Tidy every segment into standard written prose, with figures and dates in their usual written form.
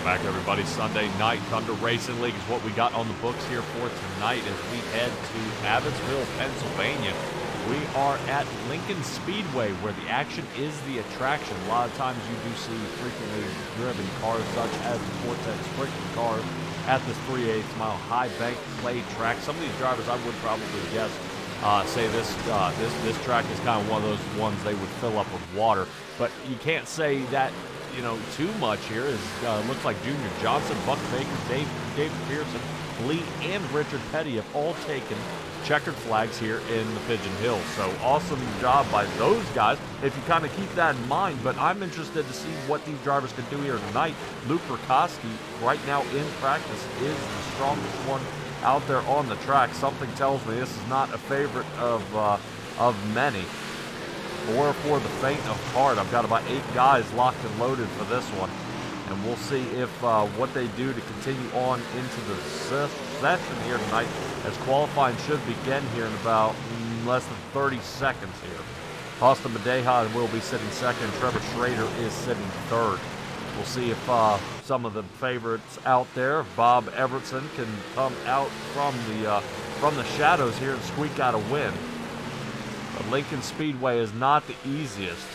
Back, everybody. Sunday night Thunder Racing League is what we got on the books here for tonight as we head to Abbottstown, Pennsylvania. We are at Lincoln Speedway, where the action is the attraction. A lot of times you do see frequently driven cars such as the Vortex Sprint cars at this 3/8 mile high bank clay track. Some of these drivers, I would probably guess, say this track is kind of one of those ones they would fill up with water. But you can't say that, you know, too much here. Looks like Junior Johnson, Buck Baker, David Pearson, Lee, and Richard Petty have all taken checkered flags here in the Pigeon Hill. So awesome job by those guys if you kind of keep that in mind. But I'm interested to see what these drivers can do here tonight. Luke Rakoski right now in practice is the strongest one out there on the track. Something tells me this is not a favorite of many or for the faint of heart. I've got about 8 guys locked and loaded for this one, and we'll see if what they do to continue on into the session here tonight, as qualifying should begin here in about less than 30 seconds here. Austin Madeja will be sitting second. Trevor Schrader is sitting third. We'll see if some of the favorites out there, Bob Evertson, can come out from the shadows here and squeak out a win. But Lincoln Speedway is not the easiest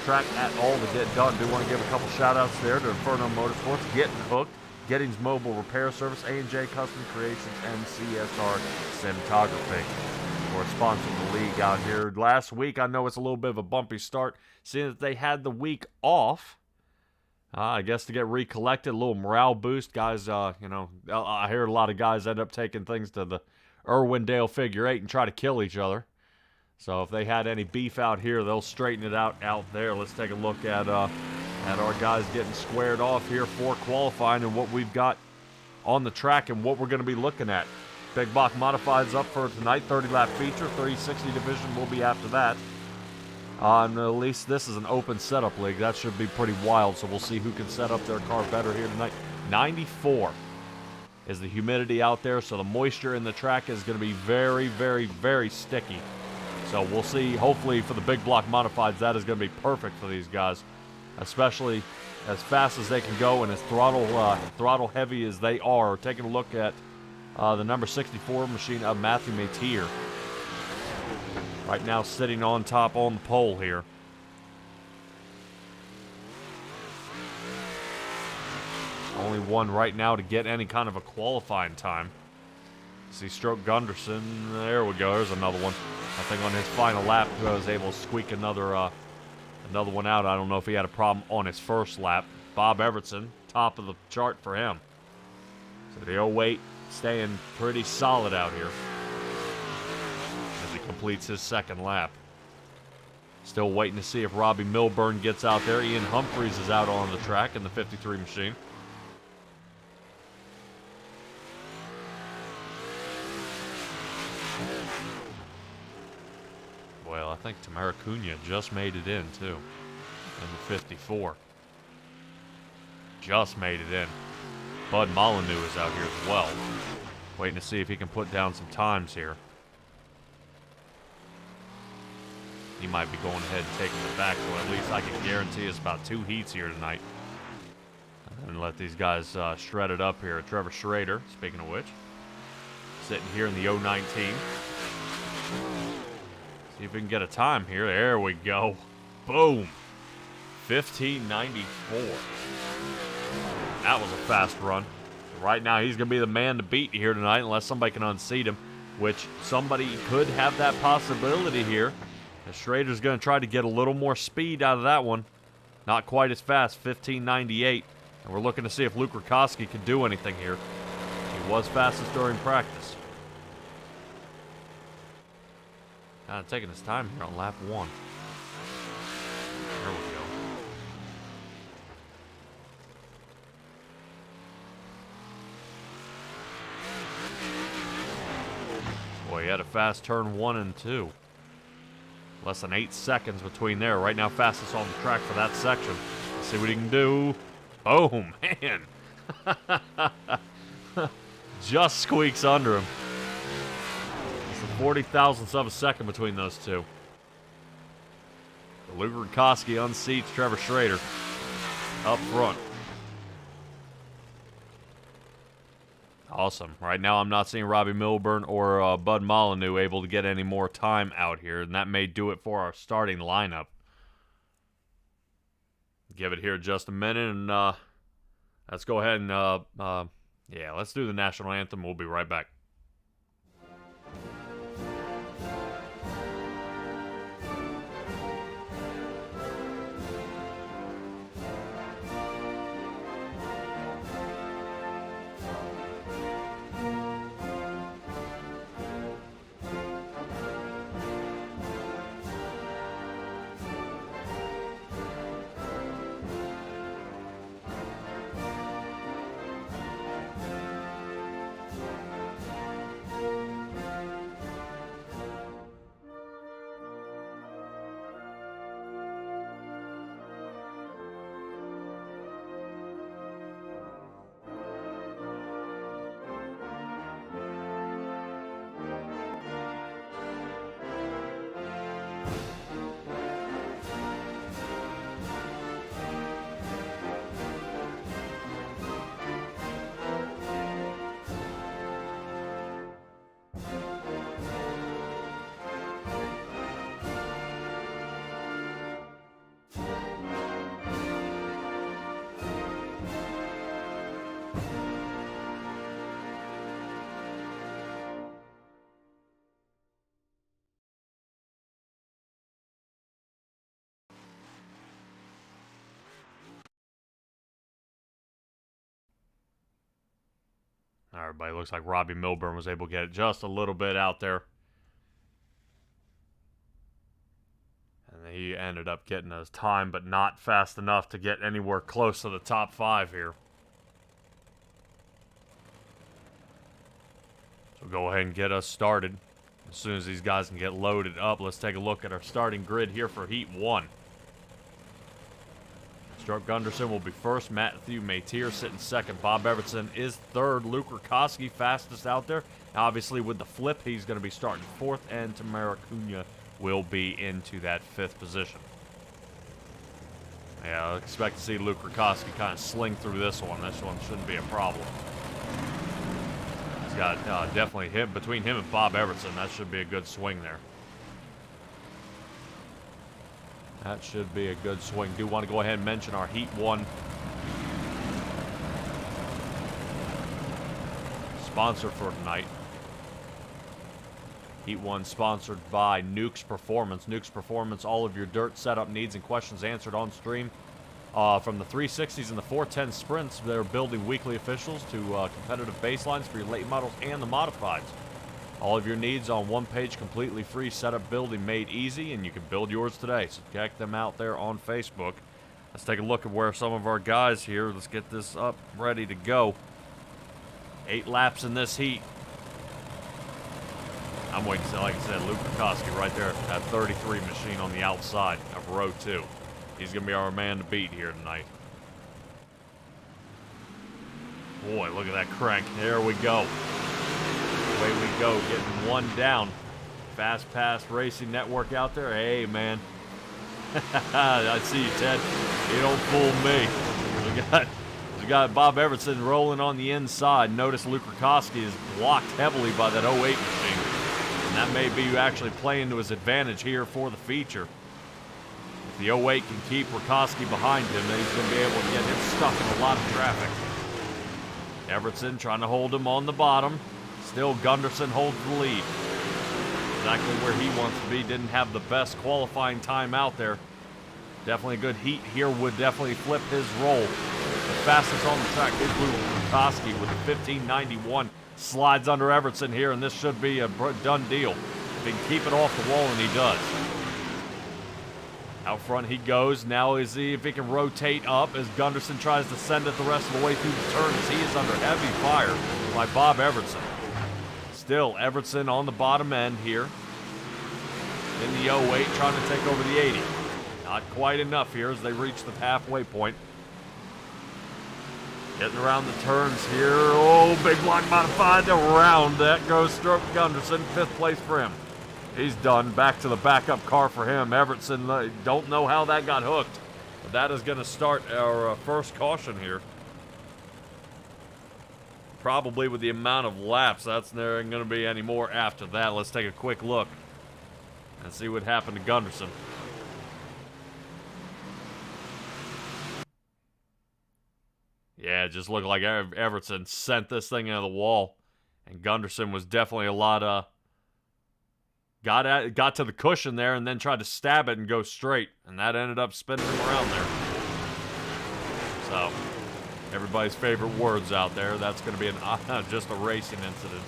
track at all to get done. Do want to give a couple shout-outs there to Inferno Motorsports, Getting Hooked, Gettings Mobile Repair Service, A&J Custom Creations, and CSR Cinematography for sponsoring the league out here. Last week, I know it's a little bit of a bumpy start, seeing that they had the week off. I guess to get recollected, a little morale boost. Guys, you know, I hear a lot of guys end up taking things to the Irwindale figure 8 and try to kill each other. So if they had any beef out here, they'll straighten it out there. Let's take a look at our guys getting squared off here for qualifying and what we've got on the track and what we're going to be looking at. Big Block Modifieds up for tonight, 30-lap feature, 30-60 division will be after that. And at least this is an open setup league. That should be pretty wild, so we'll see who can set up their car better here tonight. 94 is the humidity out there, so the moisture in the track is going to be very, very, very sticky. So we'll see. Hopefully for the Big Block Modifieds, that is going to be perfect for these guys, especially as fast as they can go and as throttle heavy as they are. Taking a look at the number 64 machine of Matthew Matier. Right now sitting on top on the pole here. Only one right now to get any kind of a qualifying time. See Stroke Gunderson. There we go. There's another one. I think on his final lap, he was able to squeak another one out. I don't know if he had a problem on his first lap. Bob Evertson, top of the chart for him. So the 08 staying pretty solid out here as he completes his second lap. Still waiting to see if Robbie Milburn gets out there. Ian Humphreys is out on the track in the 53 machine. Well, I think Tamara Cunha just made it in, too, in the 54. Just made it in. Bud Molyneux is out here as well. Waiting to see if he can put down some times here. He might be going ahead and taking it back, so at least I can guarantee it's about 2 heats here tonight. And let these guys shred it up here. Trevor Schrader, speaking of which, sitting here in the 019. See if we can get a time here. There we go. Boom. 1594. That was a fast run. Right now, he's going to be the man to beat here tonight unless somebody can unseat him, which somebody could have that possibility here. And Schrader's going to try to get a little more speed out of that one. Not quite as fast, 1598. And we're looking to see if Luke Rakoski can do anything here. He was fastest during practice. Kind of taking his time here on lap 1. There we go. Boy, he had a fast turn 1 and 2. Less than 8 seconds between there. Right now, fastest on the track for that section. Let's see what he can do. Boom, man. Just squeaks under him. 40 thousandths of a second between those two. Luke Rakoski unseats Trevor Schrader up front. Awesome. Right now, I'm not seeing Robbie Milburn or Bud Molyneux able to get any more time out here, and that may do it for our starting lineup. Give it here just a minute, and let's go ahead and, yeah, let's do the national anthem. We'll be right back. All right, everybody, looks like Robbie Milburn was able to get it just a little bit out there. And he ended up getting his time, but not fast enough to get anywhere close to the top 5 here. So go ahead and get us started. As soon as these guys can get loaded up, let's take a look at our starting grid here for Heat 1. Stuart Gunderson will be first. Matthew Mateer sitting second. Bob Evertson is third. Luke Rakoski fastest out there. Obviously, with the flip, he's going to be starting fourth, and Tamara Cunha will be into that 5th position. Yeah, I expect to see Luke Rakoski kind of sling through this one. This one shouldn't be a problem. He's got definitely between him and Bob Evertson. That should be a good swing there. That should be a good swing. Do want to go ahead and mention our Heat 1 sponsor for tonight. Heat 1 sponsored by Nuke's Performance. Nuke's Performance, all of your dirt setup needs and questions answered on stream. From the 360s and the 410 sprints, they're building weekly officials to competitive baselines for your late models and the modifieds. All of your needs on one page, completely free setup building made easy, and you can build yours today. So check them out there on Facebook. Let's take a look at where some of our guys here. Let's get this up, ready to go. 8 laps in this heat. I'm waiting to see, like I said, Luke Rakoski right there, that 33 machine on the outside of row 2. He's going to be our man to beat here tonight. Boy, look at that crank. There we go. Away we go, getting one down. Fast Pass Racing Network out there. Hey, man. I see you, Ted. You don't fool me. We got Bob Evertson rolling on the inside. Notice Luke Rakoski is blocked heavily by that 08 machine. And that may be actually playing to his advantage here for the feature. If the 08 can keep Rakoski behind him, then he's going to be able to get him stuck in a lot of traffic. Evertson trying to hold him on the bottom. Still, Gunderson holds the lead. Exactly where he wants to be. Didn't have the best qualifying time out there. Definitely a good heat here. Would definitely flip his roll. The fastest on the track is Rakoski with the 1591. Slides under Evertson here, and this should be a done deal. If he can keep it off the wall, and he does. Out front he goes. Now is see if he can rotate up as Gunderson tries to send it the rest of the way through the turns. He is under heavy fire by Bob Evertson. Still, Evertson on the bottom end here. In the 08, trying to take over the 80. Not quite enough here as they reach the halfway point. Getting around the turns here. Oh, big block modified around. That goes Stroke Gunderson. 5th place for him. He's done. Back to the backup car for him. Evertson, don't know how that got hooked. But that is going to start our first caution here. probably with the amount of laps, that's there ain't going to be any more after that. Let's take a quick look and see what happened to Gunderson. Yeah, it just looked like Everton sent this thing into the wall. And Gunderson was definitely a lot, got to the cushion there and then tried to stab it and go straight. And that ended up spinning him around there. So, everybody's favorite words out there. That's going to be just a racing incident.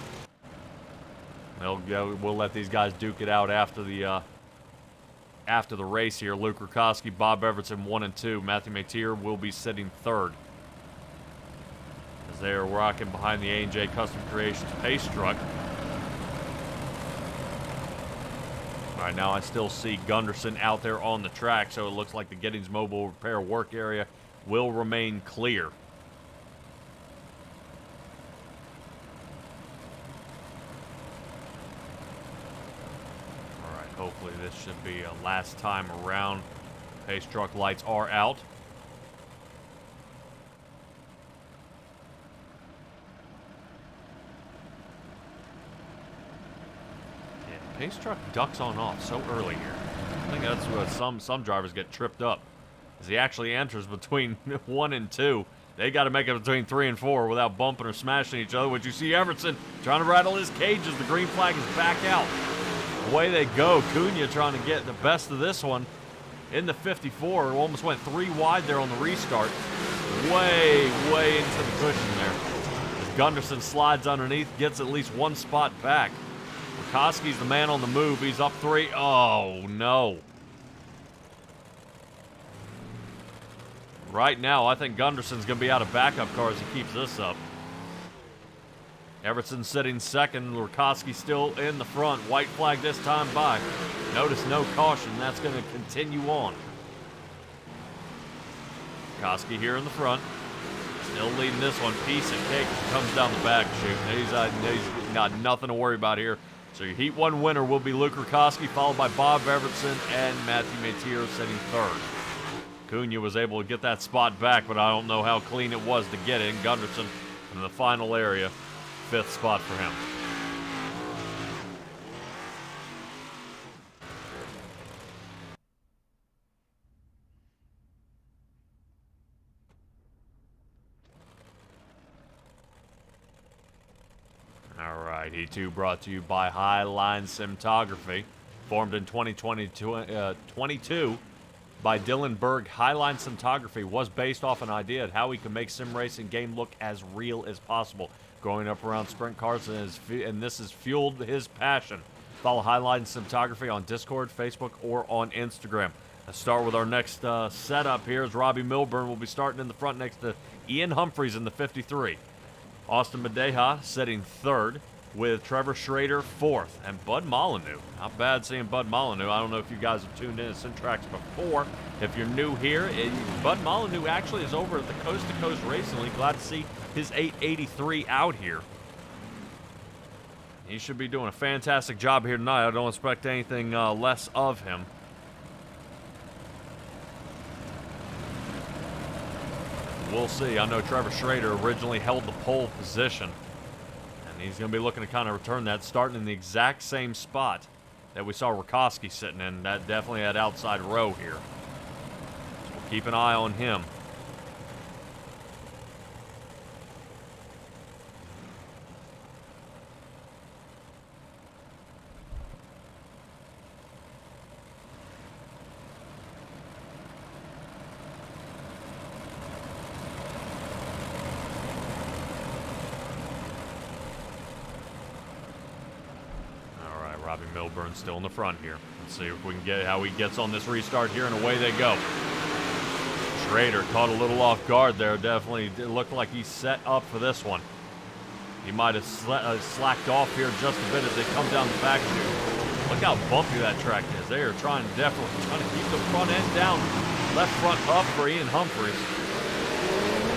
We'll let these guys duke it out after the race here. Luke Rutkowski, Bob Everton 1 and 2. Matthew Mateer will be sitting third, as they are rocking behind the A&J Custom Creations pace truck. All right, now I still see Gunderson out there on the track, so it looks like the Giddings Mobile Repair work area will remain clear. All right, hopefully this should be a last time around. Pace truck lights are out. Pace truck ducks on off so early here. I think that's what some drivers get tripped up. As he actually enters between 1 and 2. They got to make it between 3 and 4 without bumping or smashing each other. Which you see Everton trying to rattle his cages. The green flag is back out. Away they go. Cunha trying to get the best of this one in the 54. Almost went 3 wide there on the restart. Way into the cushion there. As Gunderson slides underneath, gets at least 1 spot back. Rutkowski's the man on the move. He's up 3. Oh, no. Right now, I think Gunderson's going to be out of backup car as he keeps this up. Everton sitting second. Rutkowski still in the front. White flag this time by. Notice no caution. That's going to continue on. Rutkowski here in the front. Still leading this one. Piece of cake comes down the back chute. He's got nothing to worry about here. So your Heat 1 winner will be Luke Rutkowski, followed by Bob Everton and Matthew Mateer sitting third. Cunha was able to get that spot back, but I don't know how clean it was to get in. Gunderson in the final area, 5th spot for him. All right, E2 brought to you by Highline Cinematography. Formed in 2022 by Dylan Berg, Highline Cinematography was based off an idea of how we could make sim racing game look as real as possible. Growing up around sprint cars, and this has fueled his passion. Follow Highline Cinematography on Discord, Facebook, or on Instagram. Let's start with our next setup here. As Robbie Milburn will be starting in the front next to Ian Humphreys in the 53. Austin Madeja sitting third, with Trevor Schrader 4th, and Bud Molyneux. Not bad seeing Bud Molyneux. I don't know if you guys have tuned in to Syntrax before. If you're new here, Bud Molyneux actually is over at the Coast to Coast Racing League. Glad to see his 883 out here. He should be doing a fantastic job here tonight. I don't expect anything less of him. We'll see. I know Trevor Schrader originally held the pole position. He's going to be looking to kind of return that, starting in the exact same spot that we saw Rutkowski sitting in. That definitely that outside row here. So we'll keep an eye on him. Robbie Milburn still in the front here. Let's see if we can get how he gets on this restart here, and away they go. Schrader caught a little off guard there. Definitely it looked like he's set up for this one. He might have slacked off here just a bit as they come down the back chute. Look how bumpy that track is. They are definitely trying to keep the front end down. Left front up for Ian Humphreys.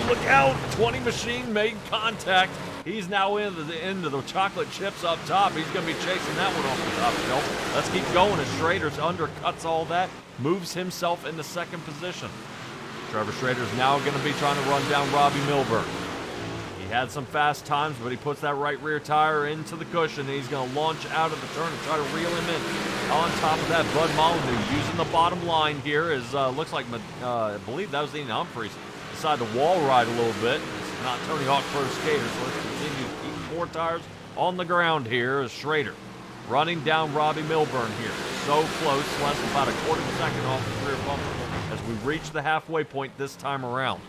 Look out! 20 Machine made contact. He's now into the chocolate chips up top. He's going to be chasing that one off the top shelf. Let's keep going as Schrader's undercuts all that, moves himself into second position. Trevor Schrader's now going to be trying to run down Robbie Milburn. He had some fast times, but he puts that right rear tire into the cushion, and he's going to launch out of the turn and try to reel him in. On top of that, Bud Molyneux using the bottom line here is, looks like, I believe that was Ian Humphreys, decided to wall ride a little bit. This is not Tony Hawk Pro Skater, so let's continue to keep 4 tires on the ground here as Schrader running down Robbie Milburn here. So close, less than about a quarter of a second off the rear bumper as we reach the halfway point this time around.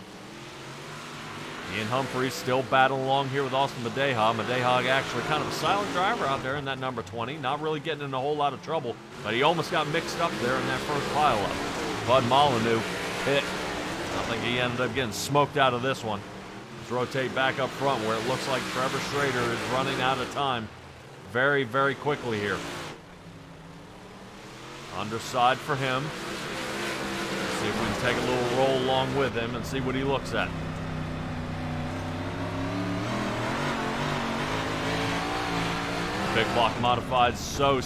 Ian Humphreys still battling along here with Austin Madeja. Madeja actually kind of a silent driver out there in that number 20. Not really getting in a whole lot of trouble, but he almost got mixed up there in that first pileup. Bud Molyneux hit. I think he ended up getting smoked out of this one. Let's rotate back up front where it looks like Trevor Schrader is running out of time very, very quickly here. Underside for him. Let's see if we can take a little roll along with him and see what he looks at. Big block modified, so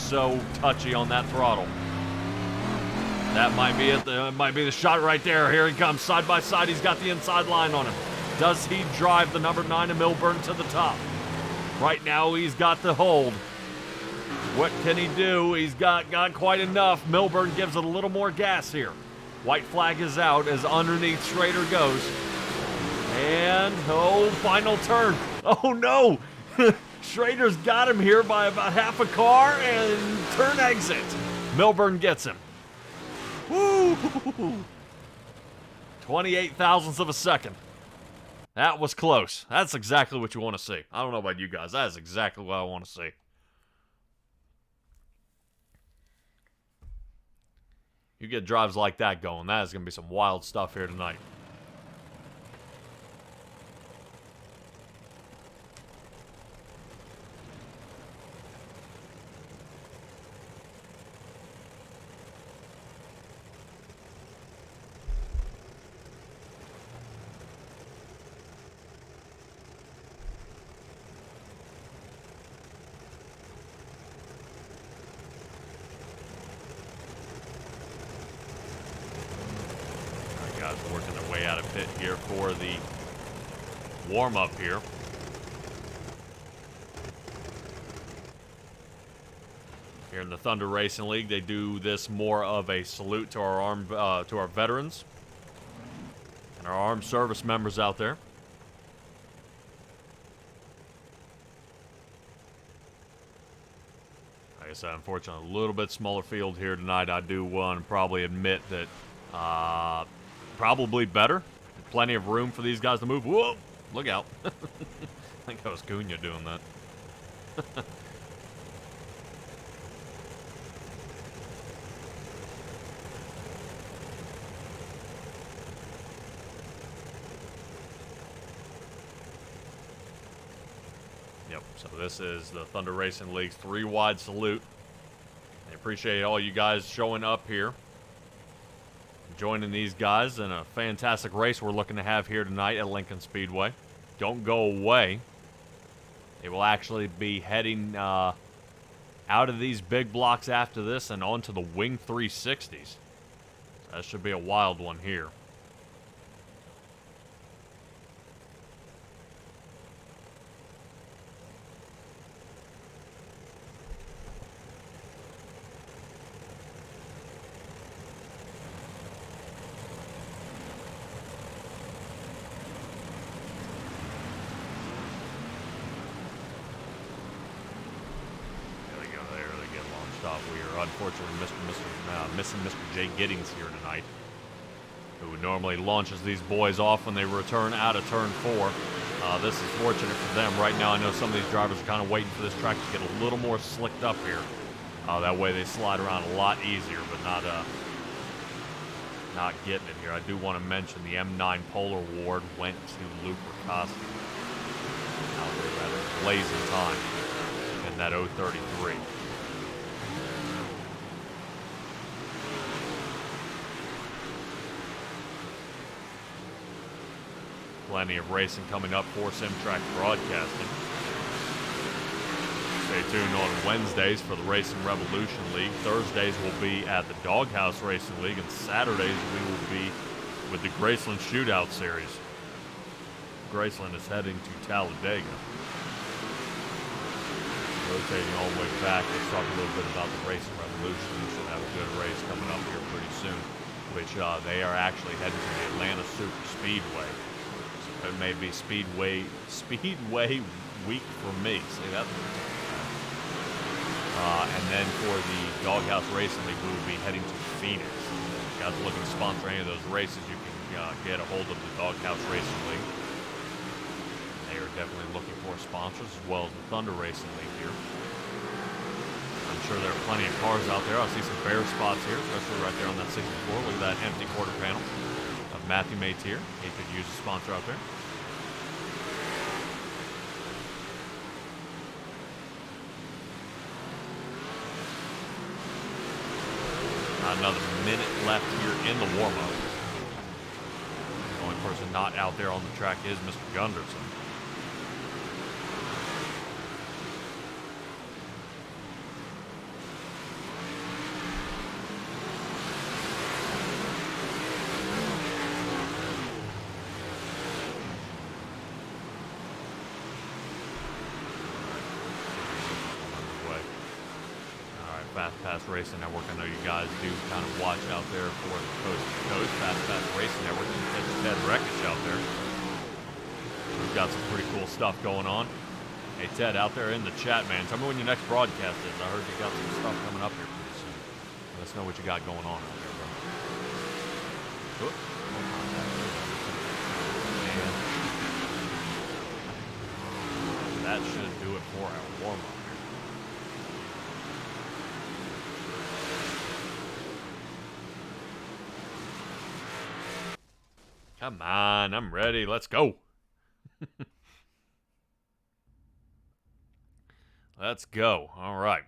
touchy on that throttle. That might be it. It might be the shot right there. Here he comes, side by side. He's got the inside line on him. Does he drive the number 9 of Milburn to the top? Right now, he's got the hold. What can he do? He's got quite enough. Milburn gives it a little more gas here. White flag is out as underneath Schrader goes. And, oh, final turn. Oh, no. Schrader's got him here by about half a car, and turn exit. Milburn gets him. Woo! 28 thousandths of a second. That was close. That's exactly what you want to see. I don't know about you guys. That is exactly what I want to see. You get drives like that going, that is going to be some wild stuff here tonight. Working their way out of pit here for the warm-up here. Here in the Thunder Racing League, they do this more of a salute to our veterans and our armed service members out there. Like I said, unfortunately, a little bit smaller field here tonight. I do want to probably admit that probably better. Plenty of room for these guys to move. Whoa! Look out. I think that was Cunha doing that. Yep, so this is the Thunder Racing League's 3-wide salute. I appreciate all you guys showing up here, joining these guys in a fantastic race we're looking to have here tonight at Lincoln Speedway. Don't go away. They will actually be heading out of these big blocks after this and onto the Wing 360s. That should be a wild one here. We are unfortunately missing Mr. Jay Giddings here tonight, who normally launches these boys off when they return out of turn 4. This is fortunate for them. Right now, I know some of these drivers are kind of waiting for this track to get a little more slicked up here. That way they slide around a lot easier, but not getting it here. I do want to mention the M9 Polar Award went to Luke Rikoski. Out there at a blazing time in that 033. Plenty of racing coming up for SimTrack Broadcasting. Stay tuned on Wednesdays for the Racing Revolution League. Thursdays will be at the Doghouse Racing League, and Saturdays we will be with the Graceland Shootout Series. Graceland is heading to Talladega. Rotating all the way back, let's talk a little bit about the Racing Revolution. We should have a good race coming up here pretty soon, which they are actually heading to the Atlanta Super Speedway. So it may be Speedway week for me. See that? And then for the Doghouse Racing League, we will be heading to Phoenix. If you guys are looking to sponsor any of those races, you can get a hold of the Doghouse Racing League. They are definitely looking for sponsors, as well as the Thunder Racing League here. I'm sure there are plenty of cars out there. I see some bare spots here, especially right there on that 64. Look at that empty quarter panel of Matthew Maytier. He could use a sponsor out there. Not another minute left here in the warm-up. The only person not out there on the track is Mr. Gunderson. Fast Pass Racing Network. I know you guys do kind of watch out there for the Coast to Coast Fast Pass Racing Network. You can catch Ted Wreckage out there. We've got some pretty cool stuff going on. Hey, Ted, out there in the chat, man, tell me when your next broadcast is. I heard you got some stuff coming up here pretty soon. Let us know what you got going on out there, bro. Oop. And that should do it for our warm-up. Come on, I'm ready. Let's go. Let's go. All right.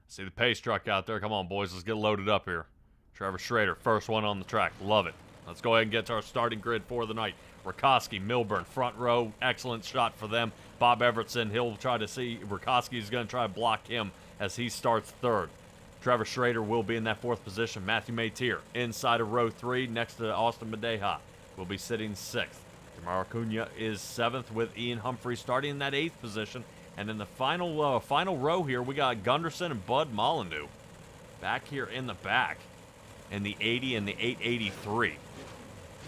See the pace truck out there. Come on, boys. Let's get loaded up here. Trevor Schrader, first one on the track. Love it. Let's go ahead and get to our starting grid for the night. Rakoski, Milburn, front row. Excellent shot for them. Bob Evertson, he'll try to see. Rakoski is going to try to block him as he starts third. Trevor Schrader will be in that fourth position. Matthew Maytier inside of row 3 next to Austin Madeja. Will be sitting 6th. DeMar Acuna is 7th with Ian Humphrey starting in that 8th position. And in the final row here, we got Gunderson and Bud Molyneux back here in the back in the 80 and the 883.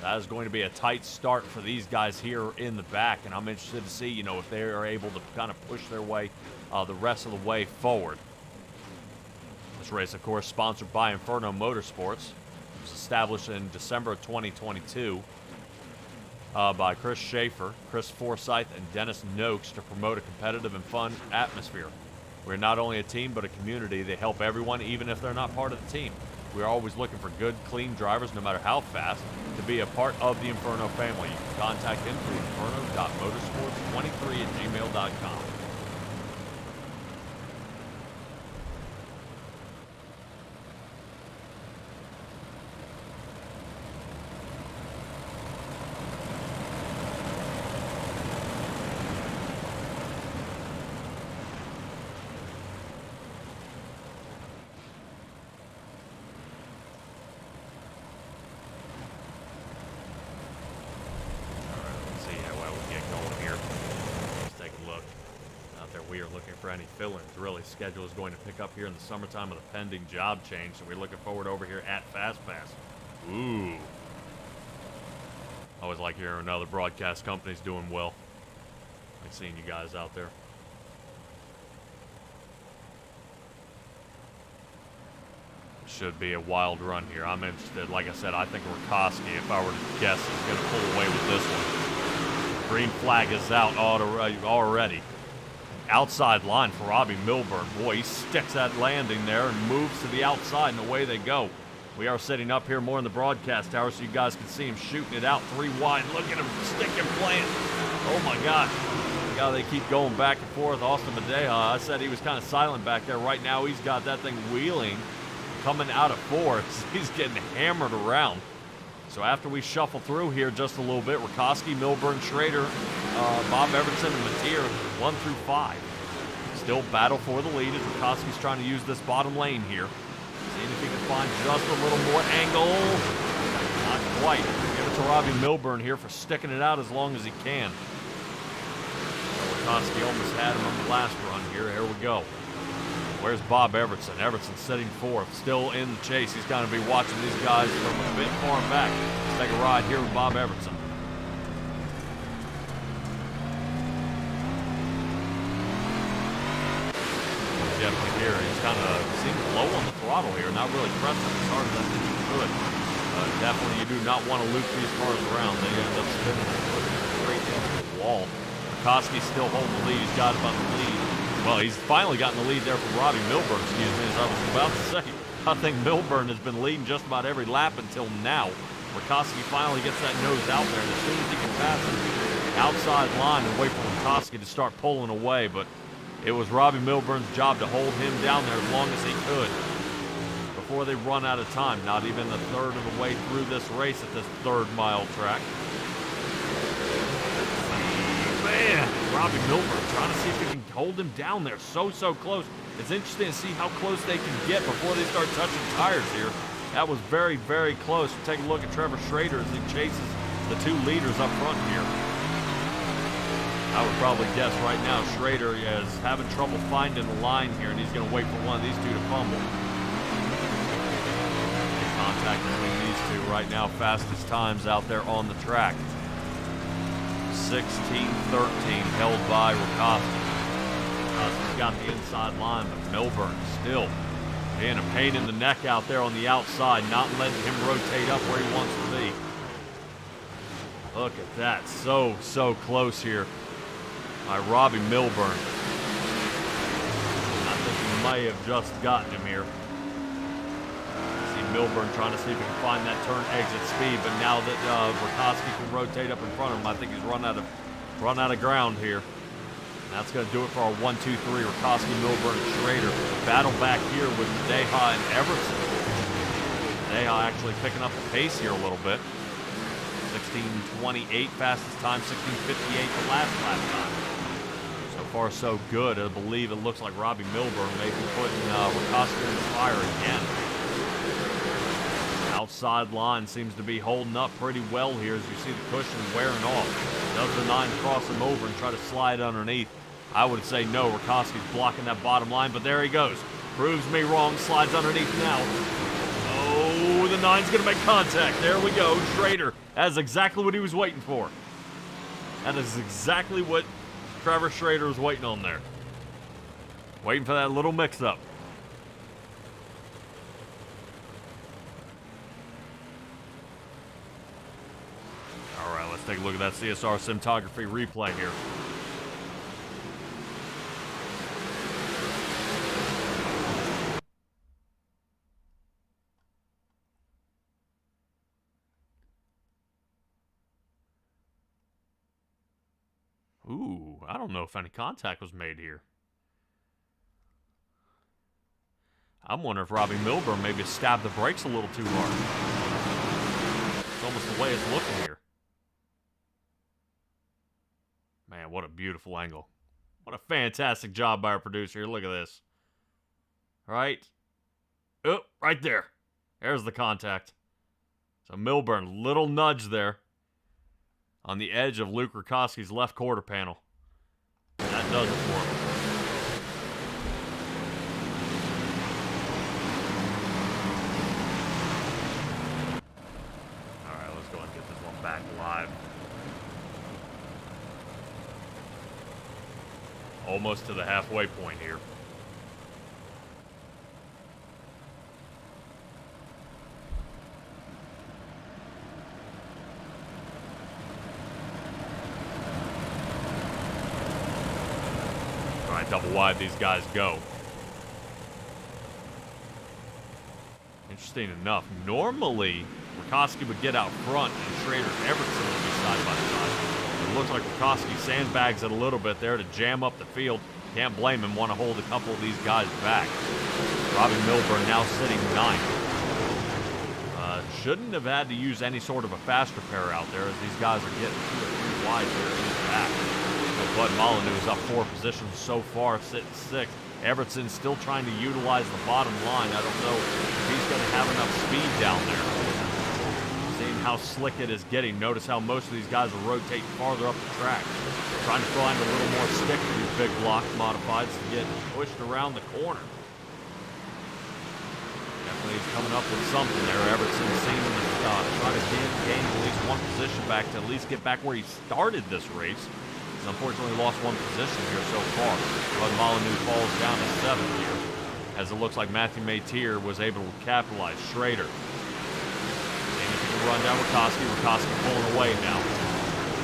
That is going to be a tight start for these guys here in the back, and I'm interested to see, if they are able to kind of push their way the rest of the way forward. This race, of course, sponsored by Inferno Motorsports. It was established in December of 2022 by Chris Schaefer, Chris Forsyth, and Dennis Noakes to promote a competitive and fun atmosphere. We're not only a team, but a community. They help everyone, even if they're not part of the team. We're always looking for good, clean drivers, no matter how fast, to be a part of the Inferno family. You can contact him through inferno.motorsports23@gmail.com. Any fill-ins. Really, schedule is going to pick up here in the summertime with a pending job change, so we're looking forward over here at Fast Pass. Ooh. Always like hearing another broadcast company's doing well. Like seeing you guys out there. Should be a wild run here. I'm interested. Like I said, I think Rakoski, if I were to guess, is going to pull away with this one. Green flag is out already. Outside line for Robbie Milburn. Boy, he sticks that landing there and moves to the outside, and away they go. We are sitting up here more in the broadcast tower so you guys can see him shooting it out 3 wide. Look at him sticking plant. Oh, my God. God, they keep going back and forth. Austin Madeja, I said he was kind of silent back there. Right now, he's got that thing wheeling, coming out of fourth. He's getting hammered around. So after we shuffle through here just a little bit, Rakoski, Milburn, Schrader, Bob Evertson, and Mateer, 1 through 5. Still battle for the lead as Rakoski's trying to use this bottom lane here. Seeing if he can find just a little more angle. Not quite. Give it to Robbie Milburn here for sticking it out as long as he can. Koski almost had him on the last run here. Here we go. Where's Bob Evertson? Evertson sitting fourth, still in the chase. He's going to be watching these guys from a bit far back. Let's take a ride here with Bob Evertson. Definitely here. He's kind of seems low on the throttle here, not really pressing as hard as I think he could. Definitely, you do not want to loop these cars around. They end up spinning straight into the wall. Koski still holding the lead. He's got him on the lead. Well, he's finally gotten the lead there from Robbie Milburn, excuse me, as I was about to say. I think Milburn has been leading just about every lap until now. Koski finally gets that nose out there, and as soon as he can pass the outside line and wait for Koski to start pulling away, but it was Robbie Milburn's job to hold him down there as long as he could before they run out of time. Not even a third of the way through this race at this third-mile track. Man, Robbie Milburn trying to see if he can hold him down there. So close. It's interesting to see how close they can get before they start touching tires here. That was very, very close. Take a look at Trevor Schrader as he chases the two leaders up front here. I would probably guess right now Schrader is having trouble finding the line here, and he's going to wait for one of these two to fumble. Contact between these two right now. Fastest times out there on the track. 16-13 held by Rakoski. He's got the inside line, but Milburn still being a pain in the neck out there on the outside, not letting him rotate up where he wants to be. Look at that. So close here by Robbie Milburn. I think he may have just gotten him here. Milburn trying to see if he can find that turn exit speed, but now that Rakoski can rotate up in front of him, I think he's run out of ground here. And that's going to do it for our 1-2-3. Rakoski, Milburn, and Schrader. Battle back here with Deha and Evertson. Deha actually picking up the pace here a little bit. 16:28 fastest time, 16:58 the last lap time. So far so good. I believe it looks like Robbie Milburn may be putting Rakoski in the fire again. Outside line seems to be holding up pretty well here as you see the cushion wearing off. Does the 9 cross him over and try to slide underneath? I would say no. Rakoski's blocking that bottom line, but there he goes. Proves me wrong. Slides underneath now. Oh, the 9's going to make contact. There we go. Schrader. That's exactly what he was waiting for. That is exactly what Trevor Schrader was waiting on there. Waiting for that little mix-up. Take a look at that CSR cinematography replay here. Ooh, I don't know if any contact was made here. I'm wondering if Robbie Milburn maybe stabbed the brakes a little too hard. It's almost the way it's looking here. Man, what a beautiful angle. What a fantastic job by our producer here. Look at this. Right? Oh, right there. There's the contact. So Milburn, little nudge there on the edge of Luke Rakoski's left quarter panel. And that does it for him. All right, let's go and get this one back live. Almost to the halfway point here. All right, double wide these guys go. Interesting enough, normally Rakoski would get out front and Schrader and Evertson would be side by side. It looks like Rakoski sandbags it a little bit there to jam up the field. Can't blame him, want to hold a couple of these guys back. Robbie Milburn now sitting 9th. Shouldn't have had to use any sort of a faster pair out there as these guys are getting 2 or 3 wide here in the back. Bud Molyneux is up 4 positions so far, sitting 6th. Evertson still trying to utilize the bottom line. I don't know if he's going to have enough speed down there. Seeing how slick it is getting. Notice how most of these guys are rotating farther up the track. Trying to find a little more stick for these big block modifieds to get pushed around the corner. Definitely he's coming up with something there. Everton seeming to try to gain at least one position back to at least get back where he started this race. He's unfortunately lost one position here so far. But Molyneux falls down to 7th here, as it looks like Matthew Mateer was able to capitalize. Schrader. Seeing if he can run down Rakoski. Rakoski pulling away now.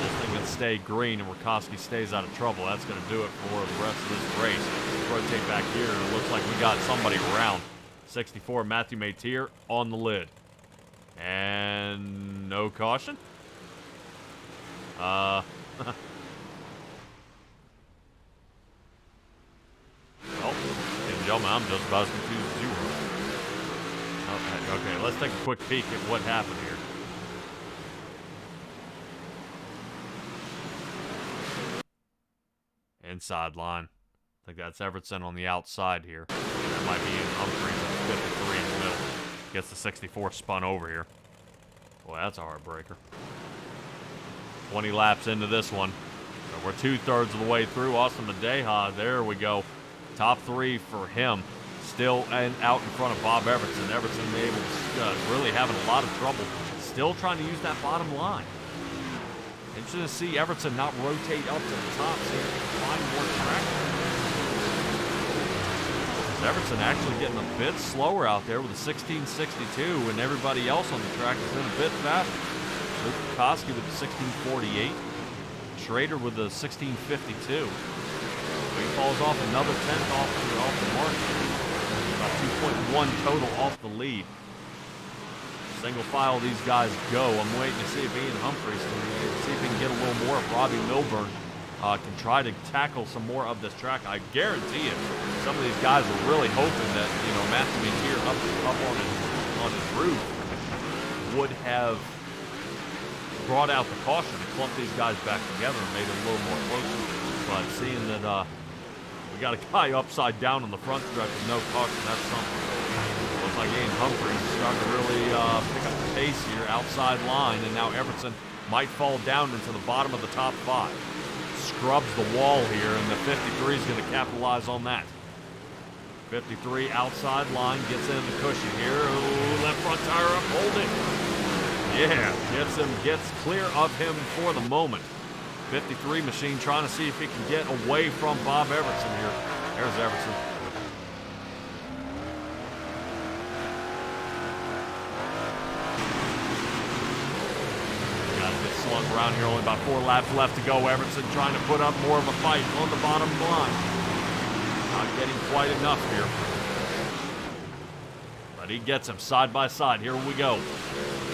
This thing can stay green and Rakoski stays out of trouble. That's going to do it for the rest of this race. Rotate back here and it looks like we got somebody around. 64, Matthew Mateer on the lid. And no caution. Well, ladies and gentlemen, I'm just about as confused as you were. Okay, let's take a quick peek at what happened here. Inside line. I think that's Everton on the outside here. That might be in Humphreys at 53 in the middle. Gets the 64 spun over here. Boy, that's a heartbreaker. 20 laps into this one. So we're 2/3 of the way through. Austin Madeja, there we go. Top 3 for him. Still out in front of Bob Everton. Everton able to really having a lot of trouble. Still trying to use that bottom line. Interesting to see Everton not rotate up to the top so he can find more traction. Everton actually getting a bit slower out there with a 16.62, and everybody else on the track has been a bit faster. Luke Koski with a 16.48. Schrader with a 16.52. He falls off another 10th off the mark. About 2.1 total off the lead. Single file these guys go. I'm waiting to see if Ian Humphreys can see if he can get a little more. If Robbie Milburn can try to tackle some more of this track. I guarantee you, some of these guys are really hoping that, you know, Matthew Mateer up on his roof would have brought out the caution to clump these guys back together and made it a little more closer. But seeing that we got a guy upside down on the front stretch with no caution, that's something. Looks like Ian Humphreys is starting to really pick up the pace here, outside line, and now Everton might fall down into the bottom of the top 5. Scrubs the wall here, and the 53 is going to capitalize on that. 53 outside line, gets in the cushion here. Ooh, left front tire up, hold it. Yeah, gets clear of him for the moment. 53 machine trying to see if he can get away from Bob Everton here. There's Everton. Slung around here, only about 4 laps left to go. Everton trying to put up more of a fight on the bottom line. Not getting quite enough here. But he gets him side by side. Here we go.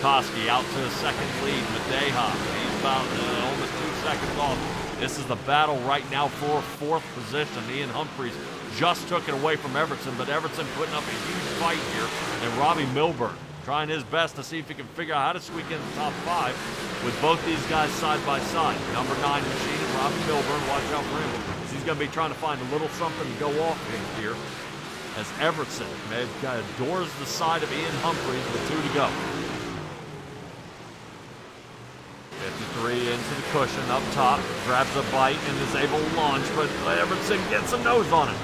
Koski out to the second lead. Madeja, he's about almost 2 seconds off. This is the battle right now for 4th position. Ian Humphreys just took it away from Everton, but Everton putting up a huge fight here. And Robbie Milburn trying his best to see if he can figure out how to squeak in the top 5 with both these guys side by side. Number 9 machine and Robbie Milburn, watch out for him. He's going to be trying to find a little something to go off in here as Everton doors the side of Ian Humphreys with 2 to go. 53 into the cushion up top, grabs a bite and is able to launch, but Everton gets a nose on it.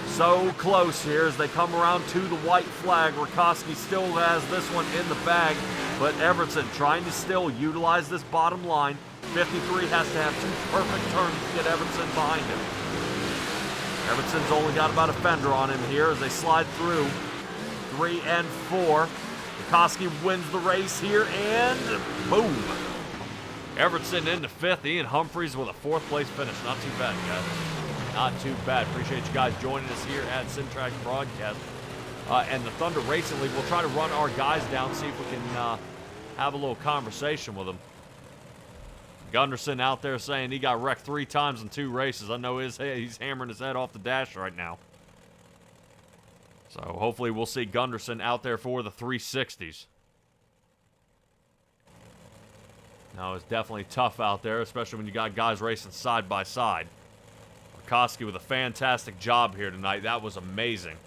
So close here as they come around to the white flag. Rakoski still has this one in the bag, but Everton trying to still utilize this bottom line. 53 has to have 2 perfect turns to get Everton behind him. Everton's only got about a fender on him here as they slide through 3 and 4. Rakoski wins the race here, and boom. Everton into 5th. Ian Humphreys with a 4th place finish. Not too bad, guys. Not too bad. Appreciate you guys joining us here at Syntrax Broadcast. And the Thunder Racing League, we'll try to run our guys down, see if we can have a little conversation with them. Gunderson out there saying he got wrecked 3 times in 2 races. I know he's hammering his head off the dash right now. So hopefully we'll see Gunderson out there for the 360s. No, it's definitely tough out there, especially when you got guys racing side by side. Koski with a fantastic job here tonight. That was amazing.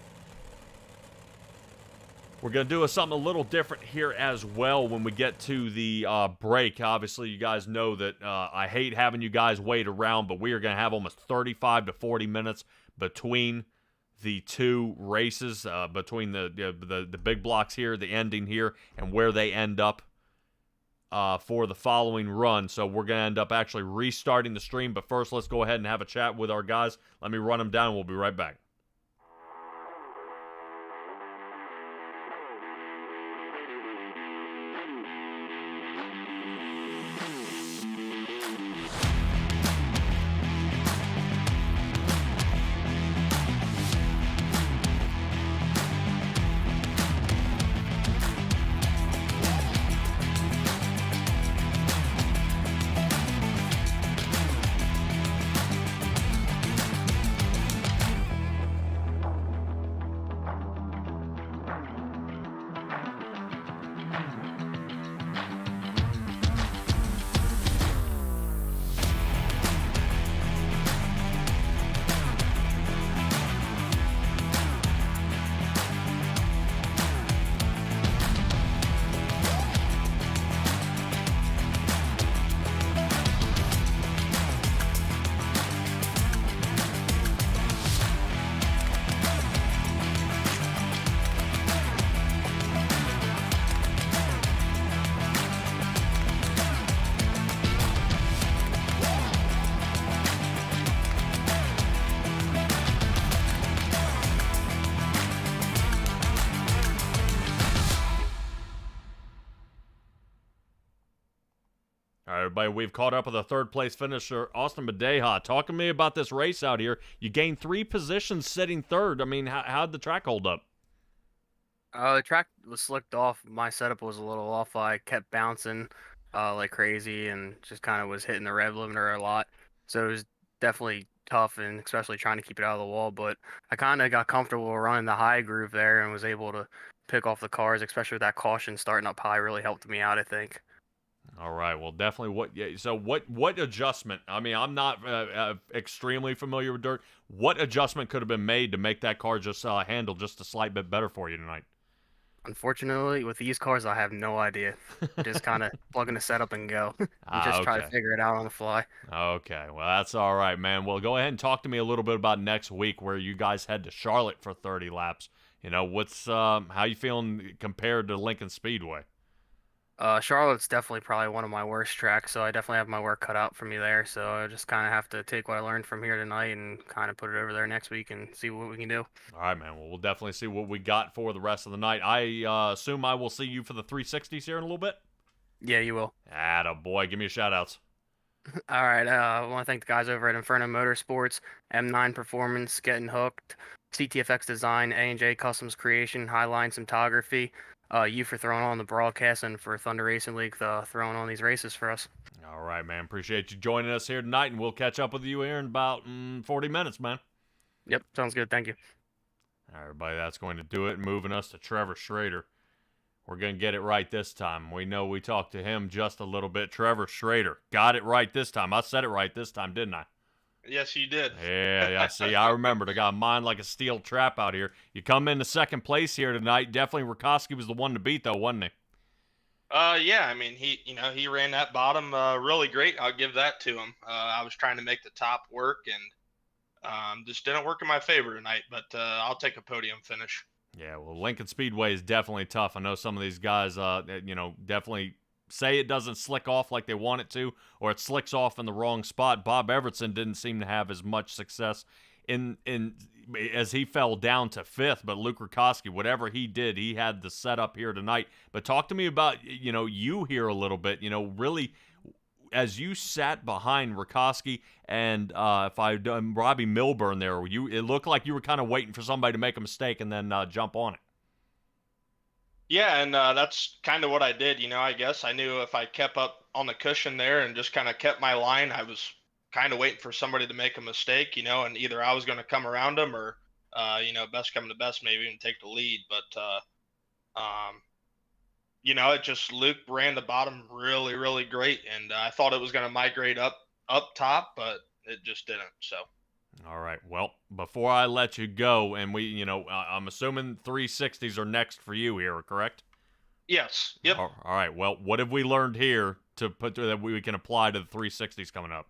We're going to do something a little different here as well when we get to the break. Obviously, you guys know that I hate having you guys wait around, but we are going to have almost 35 to 40 minutes between the two races, between the big blocks here, the ending here, and where they end up for the following run. So we're going to end up actually restarting the stream, but first let's go ahead and have a chat with our guys. Let me run them down, and we'll be right back. All right, everybody, we've caught up with the third-place finisher, Austin Badeja. Talk to me about this race out here. You gained 3 positions sitting third. I mean, how'd the track hold up? The track was slicked off. My setup was a little off. I kept bouncing like crazy and just kind of was hitting the rev limiter a lot. So it was definitely tough, and especially trying to keep it out of the wall. But I kind of got comfortable running the high groove there and was able to pick off the cars, especially with that caution starting up high really helped me out, I think. All right, well, definitely. What adjustment? I mean, I'm not extremely familiar with dirt. What adjustment could have been made to make that car just handle just a slight bit better for you tonight? Unfortunately, with these cars, I have no idea. Just kind of plugging the setup and go and just try to Okay. figure it out on the fly. Okay, well, that's all right, man. Well, go ahead and talk to me a little bit about next week, where you guys head to Charlotte for 30 laps. You know, what's how you feeling compared to Lincoln Speedway? Charlotte's definitely probably one of my worst tracks, so I definitely have my work cut out for me there. So I just kind of have to take what I learned from here tonight and kind of put it over there next week and see what we can do. All right, man. Well, we'll definitely see what we got for the rest of the night. I assume I will see you for the 360s here in a little bit. Yeah, you will. Atta boy, give me a shout outs. All right. I want to thank the guys over at Inferno Motorsports, M9 Performance, Getting Hooked, CTFX Design, A&J Customs Creation, Highline Cinematography, you for throwing on the broadcast, and for Thunder Racing League throwing on these races for us. All right, man. Appreciate you joining us here tonight, and we'll catch up with you here in about 40 minutes, man. Yep, sounds good. Thank you. All right, everybody, that's going to do it. Moving us to Trevor Schrader. We're going to get it right this time. We know we talked to him just a little bit. Trevor Schrader got it right this time. I said it right this time, didn't I? Yes, you did. Yeah, see, I remembered. I got mine like a steel trap out here. You come into second place here tonight. Definitely Rakoski was the one to beat, though, wasn't he? Yeah, I mean, he ran that bottom really great. I'll give that to him. I was trying to make the top work, and just didn't work in my favor tonight. But I'll take a podium finish. Yeah, well, Lincoln Speedway is definitely tough. I know some of these guys, definitely say it doesn't slick off like they want it to, or it slicks off in the wrong spot. Bob Evertson didn't seem to have as much success in as he fell down to 5th, but Luke Rakoski, whatever he did, he had the setup here tonight. But talk to me about, you here a little bit, really, as you sat behind Rakoski and if I'd done Robbie Milburn there, it looked like you were kind of waiting for somebody to make a mistake and then jump on it. Yeah, and that's kind of what I did. I guess I knew if I kept up on the cushion there and just kind of kept my line, I was kind of waiting for somebody to make a mistake, and either I was going to come around them or, best come to best, maybe even take the lead. But, it just Luke ran the bottom really, really great, and I thought it was going to migrate up top, but it just didn't. So. All right. Well, before I let you go, and I'm assuming 360s are next for you here, correct? Yes. Yep. All right. Well, what have we learned here to put that we can apply to the 360s coming up?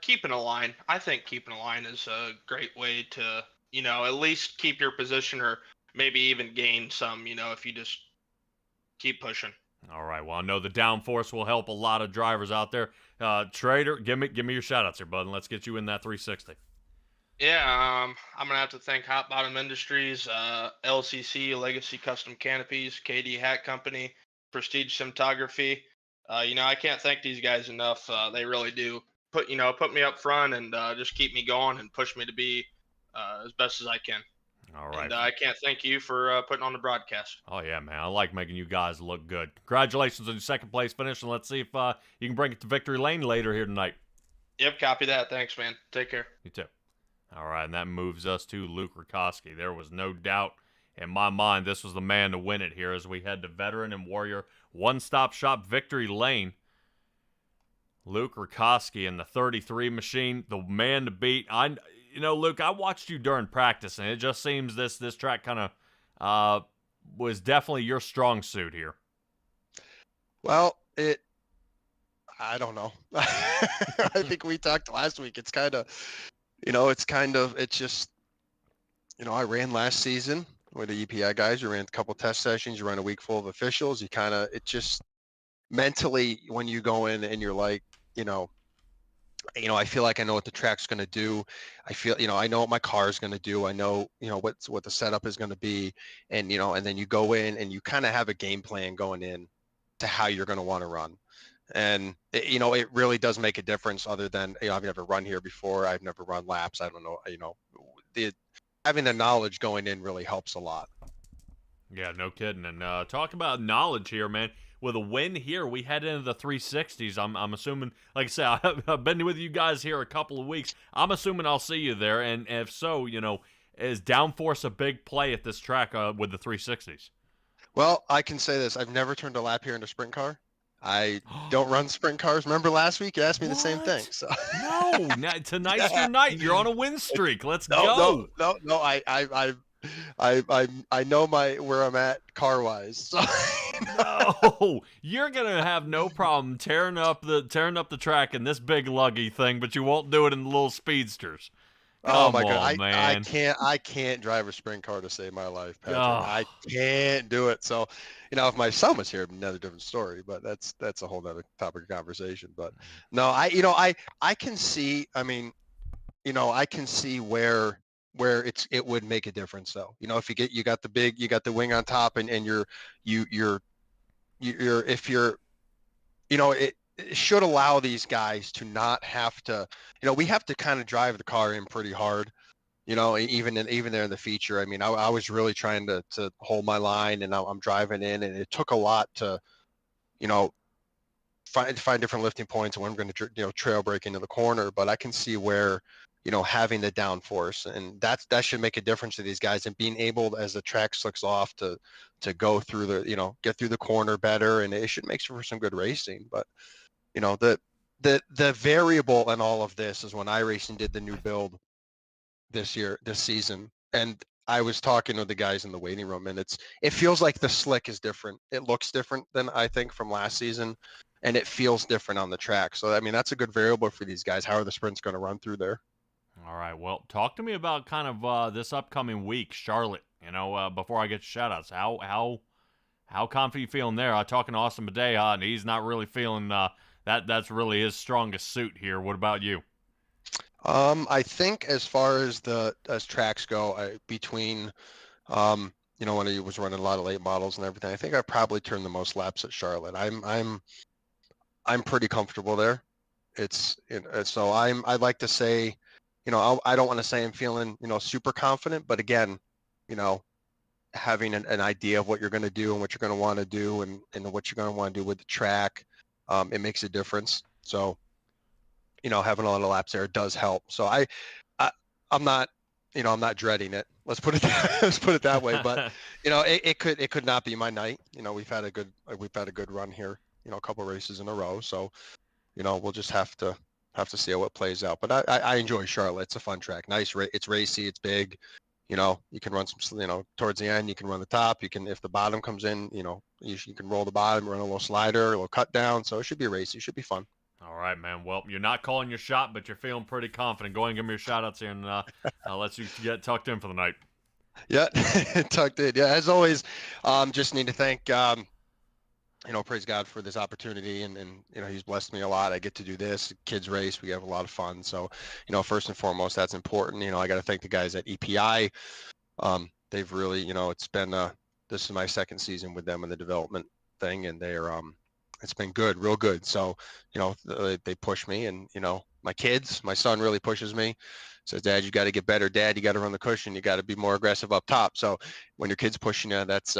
Keeping a line. I think keeping a line is a great way to, at least keep your position or maybe even gain some, if you just keep pushing. All right. Well, I know the downforce will help a lot of drivers out there. Trader, give me your shout outs here, bud, and let's get you in that 360. Yeah, I'm gonna have to thank Hot Bottom Industries, LCC Legacy Custom Canopies, KD Hat Company, Prestige Cinematography. I can't thank these guys enough. They really do put me up front and just keep me going and push me to be as best as I can. All right. And I can't thank you for putting on the broadcast. Oh yeah, man. I like making you guys look good. Congratulations on your second place finish, and let's see if you can bring it to victory lane later here tonight. Yep, copy that. Thanks, man. Take care. You too. All right, and that moves us to Luke Rakoski. There was no doubt in my mind this was the man to win it here as we head to Veteran and Warrior one-stop shop victory lane. Luke Rakoski in the 33 machine, the man to beat. Luke, I watched you during practice, and it just seems this track kind of was definitely your strong suit here. Well, I don't know. I think we talked last week. It's just, I ran last season with the EPI guys. You ran a couple test sessions. You ran a week full of officials. It just mentally, when you go in and you're like, I feel like I know what the track's going to do. I feel, I know what my car is going to do. I know, what the setup is going to be. And, and then you go in and you kind of have a game plan going in to how you're going to want to run. And, it really does make a difference other than, I've never run here before. I've never run laps. I don't know, having the knowledge going in really helps a lot. Yeah, no kidding. And talk about knowledge here, man. With a win here, we head into the 360s. I'm assuming, like I said, I've been with you guys here a couple of weeks. I'm assuming I'll see you there. And if so, is downforce a big play at this track with the 360s? Well, I can say this. I've never turned a lap here in a sprint car. I don't run sprint cars. Remember last week you asked me the same thing. So no, tonight's your night. You're on a win streak. Let's go. No. I know where I'm at car wise. So. No, you're gonna have no problem tearing up the track in this big luggy thing, but you won't do it in the little speedsters. Oh my God, man. I can't drive a sprint car to save my life, Patrick. Oh. I can't do it. So, if my son was here, it'd be another different story. But that's a whole other topic of conversation. But no, I can see. I mean, I can see where it would make a difference though. If you got the wing on top and you're if you're, it should allow these guys to not have to, we have to kind of drive the car in pretty hard, even there in the feature. I mean, I was really trying to hold my line, and I'm driving in, and it took a lot to, find different lifting points when I'm going to, trail brake into the corner. But I can see where, having the downforce, and that should make a difference to these guys, and being able, as the track slicks off, to go through the, get through the corner better, and it should make for some good racing. But the variable in all of this is when iRacing did the new build this season, and I was talking with the guys in the waiting room, and it feels like the slick is different. It looks different than I think from last season, and it feels different on the track. So I mean, that's a good variable for these guys. How are the sprints going to run through there? All right. Well, talk to me about kind of this upcoming week, Charlotte. Before I get to shout-outs, how confident you feeling there? Talking to Austin Badea, and he's not really feeling that's really his strongest suit here. What about you? I think as far as tracks go, between when he was running a lot of late models and everything, I think I probably turned the most laps at Charlotte. I'm pretty comfortable there. So I'd like to say, I don't want to say I'm feeling, super confident, but again, having an idea of what you're going to do and what you're going to want to do and what you're going to want to do with the track, it makes a difference. So, having a lot of laps there does help. So I'm not, I'm not dreading it. Let's put it that way. But it could not be my night. We've had a good run here. A couple races in a row. So, we'll just have to have to see how it plays out. But I enjoy Charlotte. It's a fun track. Nice, it's racy, it's big. You know, you can run some, you know, towards the end, you can run the top. You can, if the bottom comes in, you know, you can roll the bottom, run a little slider, a little cut down. So it should be racy. It should be fun. All right, man. Well, you're not calling your shot, but you're feeling pretty confident. Go ahead and give me your shout-outs here, and I'll let you get tucked in for the night. Yeah, tucked in. Yeah, as always, just need to thank, you know, praise God for this opportunity, and you know, he's blessed me a lot. I get to do this kids race. We have a lot of fun. So, you know, first and foremost, that's important. You know, I got to thank the guys at EPI. They've really, you know, it's been, this is my second season with them in the development thing, and they're, it's been good, real good. So, you know, they push me, and, you know, my son really pushes me, says, Dad, you got to get better. Dad, you got to run the cushion. You got to be more aggressive up top. So when your kid's pushing you, that's,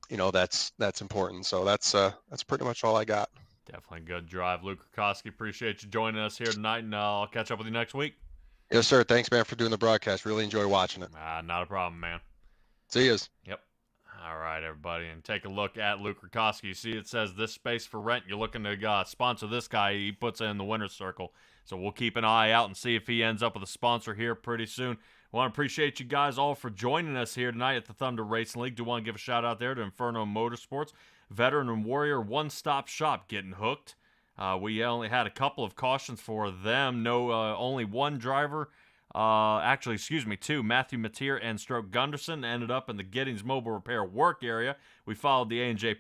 you know, that's important. So that's pretty much all I got. Definitely good drive. Luke Rutkowski, appreciate you joining us here tonight, and I'll catch up with you next week. Yes, sir. Thanks, man, for doing the broadcast. Really enjoy watching it. Not a problem, man. See yous. Yep. All right, everybody, and take a look at Luke Rutkowski. You see it says this space for rent. You're looking to sponsor this guy. He puts it in the winner's circle. So we'll keep an eye out and see if he ends up with a sponsor here pretty soon. I want to appreciate you guys all for joining us here tonight at the Thunder Racing League. Do want to give a shout out there to Inferno Motorsports, Veteran and Warrior one-stop shop getting hooked. We only had a couple of cautions for them. Only one driver. Actually, excuse me, two. Matthew Mateer and Stroke Gunderson ended up in the Giddings Mobile Repair work area. We followed the A&J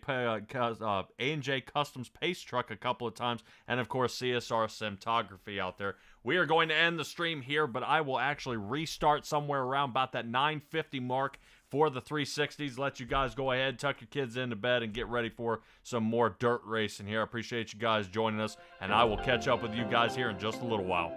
Customs Pace truck a couple of times, and of course CSR Cinematography out there. We are going to end the stream here, but I will actually restart somewhere around about that 9:50 mark for the 360s. Let you guys go ahead, tuck your kids into bed, and get ready for some more dirt racing here. I appreciate you guys joining us, and I will catch up with you guys here in just a little while.